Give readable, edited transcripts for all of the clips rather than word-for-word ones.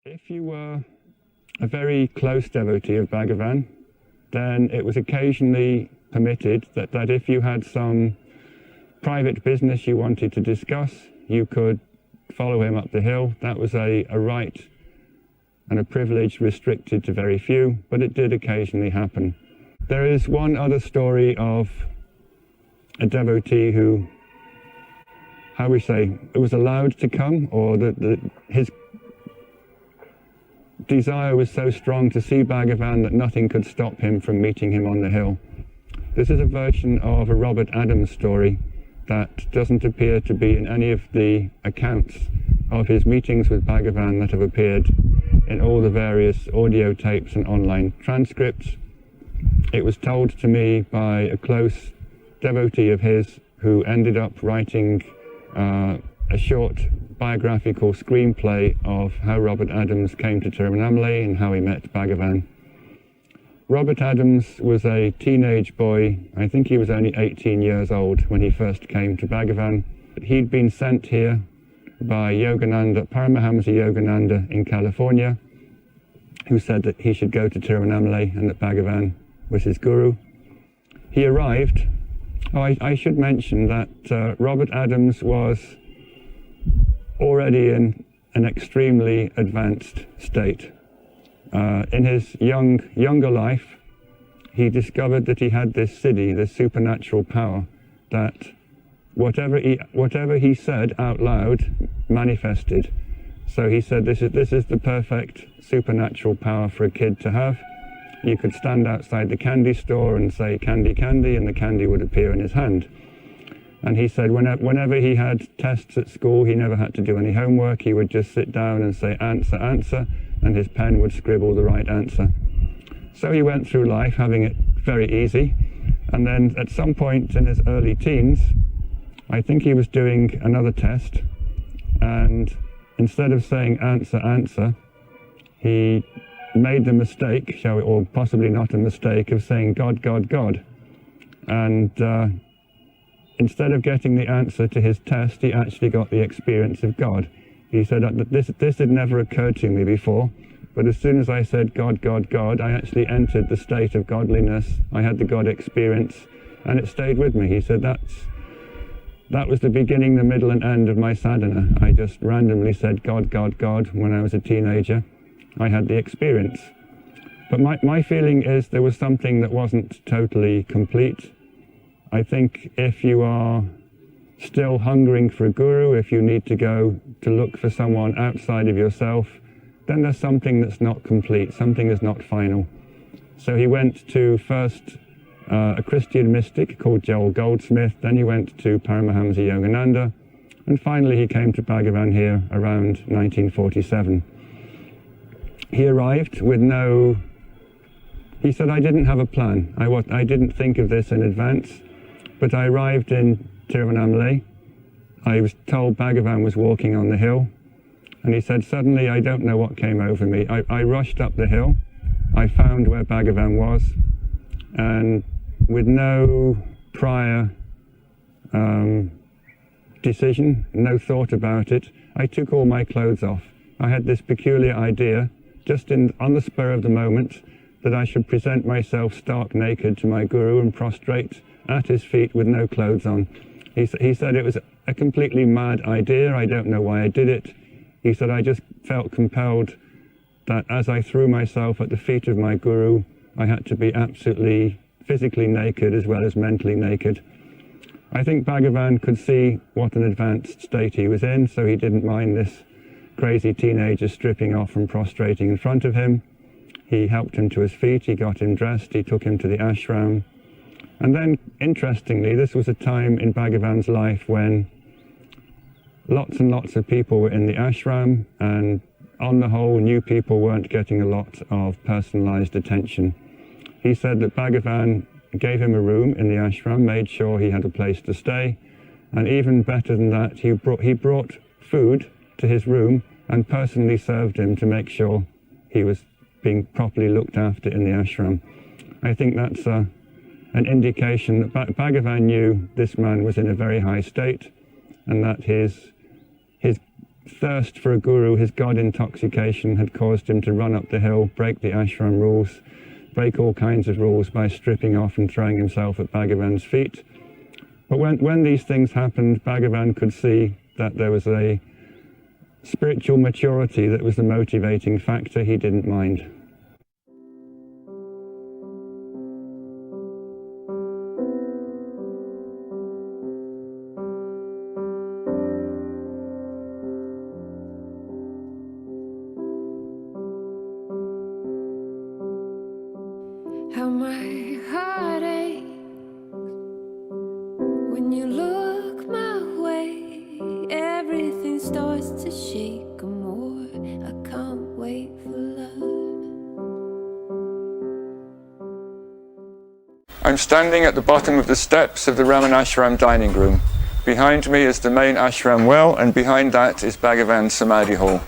If you were a very close devotee of Bhagavan, then it was occasionally permitted that if you had some private business you wanted to discuss, you could follow him up the hill. That was a right and a privilege restricted to very few, but it did occasionally happen. There is one other story of a devotee who, how we say, it was allowed to come, or his desire was so strong to see Bhagavan that nothing could stop him from meeting him on the hill. This is a version of a Robert Adams story that doesn't appear to be in any of the accounts of his meetings with Bhagavan that have appeared in all the various audio tapes and online transcripts. It was told to me by a close devotee of his who ended up writing a short biographical screenplay of how Robert Adams came to Tiruvannamalai and how he met Bhagavan. Robert Adams was a teenage boy. I think he was only 18 years old when he first came to Bhagavan. He'd been sent here by Yogananda, Paramahansa Yogananda in California, who said that he should go to Tiruvannamalai and that Bhagavan was his guru. He arrived. I should mention that Robert Adams was already in an extremely advanced state. In his younger life, he discovered that he had this siddhi, this supernatural power, that whatever he said out loud manifested. So he said, this is the perfect supernatural power for a kid to have. You could stand outside the candy store and say, "Candy, candy," and the candy would appear in his hand. And he said whenever he had tests at school, he never had to do any homework. He would just sit down and say, "Answer, answer," and his pen would scribble the right answer. So he went through life having it very easy. And then at some point in his early teens, I think he was doing another test, and instead of saying "answer, answer," he made the mistake, or possibly not a mistake, of saying "God, God, God." And instead of getting the answer to his test, he actually got the experience of God. He said that this had never occurred to me before, but as soon as I said "God, God, God," I actually entered the state of godliness. I had the God experience, and it stayed with me. He said that was the beginning, the middle, and end of my sadhana. I just randomly said "God, God, God" when I was a teenager. I had the experience. But my feeling is there was something that wasn't totally complete. I think if you are still hungering for a guru, if you need to go to look for someone outside of yourself, then there's something that's not complete, something is not final. So he went to first a Christian mystic called Goldsmith, then he went to Paramahansa Yogananda, and finally he came to Bhagavan here around 1947. He arrived with he said, "I didn't have a plan. I didn't think of this in advance, but I arrived in Tiruvannamalai. I was told Bhagavan was walking on the hill, and he said, suddenly, I don't know what came over me. I rushed up the hill. I found where Bhagavan was, and with no prior decision, no thought about it, I took all my clothes off. I had this peculiar idea, just on the spur of the moment, that I should present myself stark naked to my guru and prostrate at his feet with no clothes on. He said it was a completely mad idea. I don't know why I did it. He said I just felt compelled that as I threw myself at the feet of my guru, I had to be absolutely physically naked as well as mentally naked. I think Bhagavan could see what an advanced state he was in, so he didn't mind this crazy teenager stripping off and prostrating in front of him. He helped him to his feet, he got him dressed, he took him to the ashram. And then, interestingly, this was a time in Bhagavan's life when lots and lots of people were in the ashram, and on the whole, new people weren't getting a lot of personalized attention. He said that Bhagavan gave him a room in the ashram, made sure he had a place to stay, and even better than that, he brought food to his room and personally served him to make sure he was being properly looked after in the ashram. I think that's an indication that Bhagavan knew this man was in a very high state, and that his thirst for a guru, his God intoxication, had caused him to run up the hill, break the ashram rules, break all kinds of rules by stripping off and throwing himself at Bhagavan's feet. But when these things happened, Bhagavan could see that there was a spiritual maturity that was the motivating factor. He didn't mind. How my heart aches when you look my way. Everything starts to shake more. I can't wait for love. I'm standing at the bottom of the steps of the Ramanasramam dining room. Behind me is the main ashram well, and behind that is Bhagavan's Samadhi hall.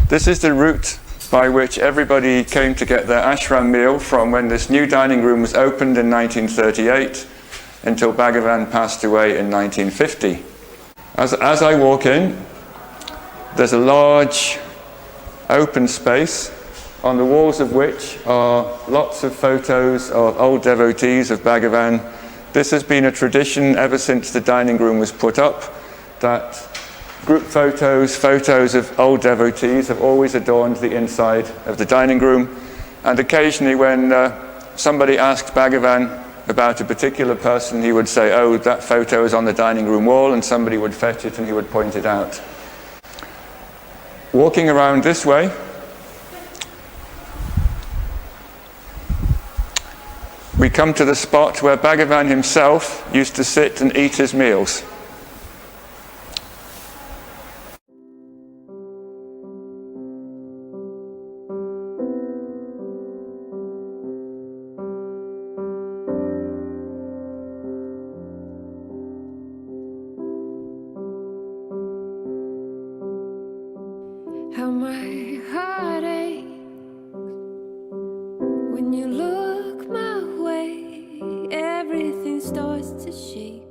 This is the route by which everybody came to get their ashram meal from when this new dining room was opened in 1938 until Bhagavan passed away in 1950. As I walk in, there's a large open space on the walls of which are lots of photos of old devotees of Bhagavan. This has been a tradition ever since the dining room was put up, that group photos of old devotees have always adorned the inside of the dining room. And occasionally when somebody asked Bhagavan about a particular person, he would say, "Oh, that photo is on the dining room wall," and somebody would fetch it and he would point it out. Walking around this way, we come to the spot where Bhagavan himself used to sit and eat his meals. How my heart aches when you look my way. Everything starts to shake.